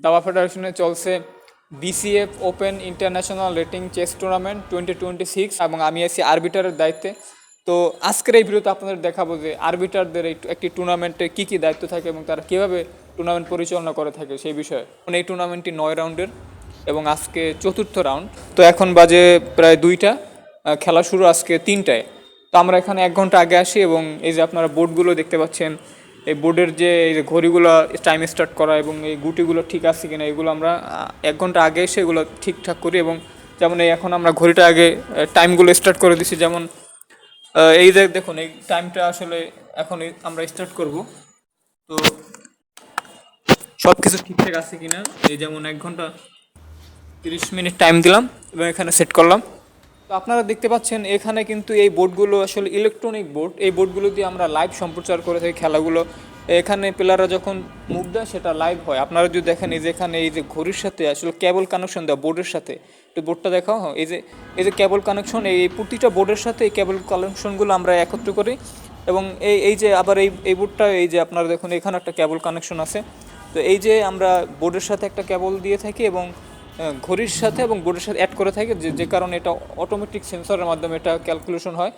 দাবা ফেডারেশনে চলছে BCF open international rating chess tournament 2026 এবং আমি আছি আরবিটারের দায়িত্বে। তো আজকের এই ভিডিওতে আপনাদের দেখাবো যে আরবিটারদের একটি টুর্নামেন্টে কী কী দায়িত্ব থাকে এবং তারা কীভাবে টুর্নামেন্ট পরিচালনা করে থাকে সেই বিষয়ে। এই টুর্নামেন্টটি 9 রাউন্ডের এবং আজকে চতুর্থ রাউন্ড। তো এখন বাজে প্রায় 2টা, খেলা শুরু আজকে 3টায়। তো আমরা এখানে 1 ঘন্টা আগে আসি এবং এই যে আপনারা বোর্ডগুলো দেখতে পাচ্ছেন, এই বোর্ডের যে এই যে ঘড়িগুলো টাইম স্টার্ট করা এবং এই গুটিগুলো ঠিক আছে কিনা এগুলো আমরা 1 ঘন্টা আগে এসে এগুলো ঠিকঠাক করি। এবং যেমন এই এখন আমরা ঘড়িটা আগে টাইমগুলো স্টার্ট করে দিছি, যেমন এই যে দেখুন এই টাইমটা আসলে এখন আমরা স্টার্ট করব। তো সব কিছু ঠিকঠাক আছে কিনা, এই যেমন 1 ঘন্টা 30 মিনিট টাইম দিলাম এবং এখানে সেট করলাম। তো আপনারা দেখতে পাচ্ছেন এখানে কিন্তু এই বোর্ডগুলো আসলে ইলেকট্রনিক বোর্ড। এই বোর্ডগুলো দিয়ে আমরা লাইভ সম্প্রচার করে থাকি খেলাগুলো। এখানে প্লেয়াররা যখন মুভ দেয় সেটা লাইভ হয়। আপনারা যদি দেখেন এই যে এখানে এই যে ঘড়ির সাথে আসলে কেবল কানেকশন দেওয়া বোর্ডের সাথে, একটু বোর্ডটা দেখাও। এই যে কেবল কানেকশন, এই প্রতিটা বোর্ডের সাথে এই কেবল কানেকশনগুলো আমরা একত্র করি। এবং এই যে আবার এই বোর্ডটা, এই যে আপনারা দেখুন এখানে একটা কেবল কানেকশন আছে। তো এই যে আমরা বোর্ডের সাথে একটা কেবল দিয়ে থাকি এবং ঘড়ির সাথে এবং বোর্ডের সাথে অ্যাড করে থাকে, যে কারণে এটা অটোমেটিক সেন্সরের মাধ্যমে এটা ক্যালকুলেশন হয়।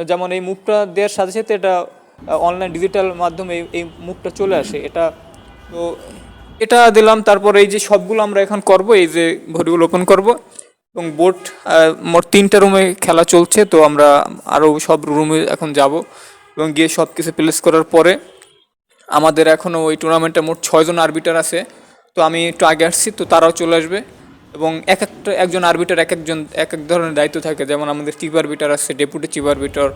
যেমন এই মুভটা দেওয়ার সাথে সাথে এটা অনলাইন ডিজিটাল মাধ্যমে এই মুভটা চলে আসে। তো এটা দিলাম। তারপর এই যে সবগুলো আমরা এখন করব, এই যে ঘড়িগুলো ওপেন করব এবং বোর্ড মোট 3টা রুমে খেলা চলছে। তো আমরা আরও সব রুমে এখন যাব এবং গিয়ে সব কিছু প্লেস করার পরে আমাদের এখনও ওই টুর্নামেন্টে মোট 6 জন আরবিটার আছে। তো আমি একটু আগে আসছি, তো তারাও চলে আসবে এবং একজন আরবিটার এক এক ধরনের দায়িত্ব থাকে। যেমন আমাদের চিফ আরবিটার আছে, ডেপুটি চিফ আরবিটার,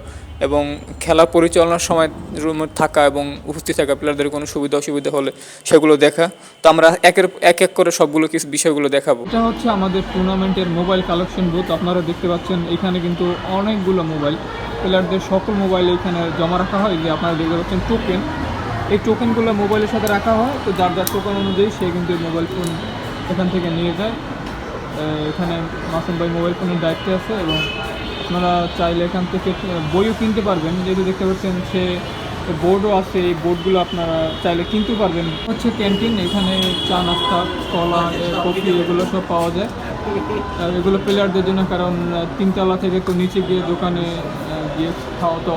এবং খেলা পরিচালনার সময় রুমে থাকা এবং উপস্থিত থাকা প্লেয়ারদের কোনো সুবিধা অসুবিধা হলে সেগুলো দেখা। তো আমরা এক এক করে সবগুলো কিছু বিষয়গুলো দেখাবো। এটা হচ্ছে আমাদের টুর্নামেন্টের মোবাইল কালেকশন বুথ। আপনারা দেখতে পাচ্ছেন এখানে কিন্তু অনেকগুলো মোবাইল, প্লেয়ারদের সকল মোবাইল এখানে জমা রাখা হয়। যে আপনারা দেখতে পাচ্ছেন টোকেন, এই টোকেনগুলো মোবাইলের সাথে রাখা হয়। তো যার যার টোকেন অনুযায়ী সে কিন্তু মোবাইল ফোন এখান থেকে নিয়ে যায়। এখানে মাসুম ভাই মোবাইল ফোনের দায়িত্বে আছে এবং আপনারা চাইলে এখান থেকে বইও কিনতে পারবেন। যেহেতু দেখতে পাচ্ছেন সে বোর্ডও আছে, এই বোর্ডগুলো আপনারা চাইলে কিনতে পারবেন। হচ্ছে ক্যান্টিন, এখানে চা নাস্তা, কলা, কফি এগুলো সব পাওয়া যায়। এগুলো প্লেয়ারদের জন্য, কারণ 3 তলা থেকে তো নিচে গিয়ে দোকানে গিয়ে খাওয়া তো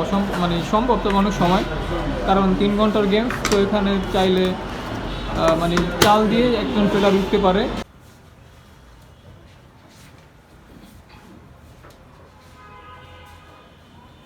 সম্ভব তো অনেক সময়, কারণ 3 ঘন্টার গেম। তো এখানে চাইলে চাল দিয়ে একজন প্লেয়ার উঠতে পারে।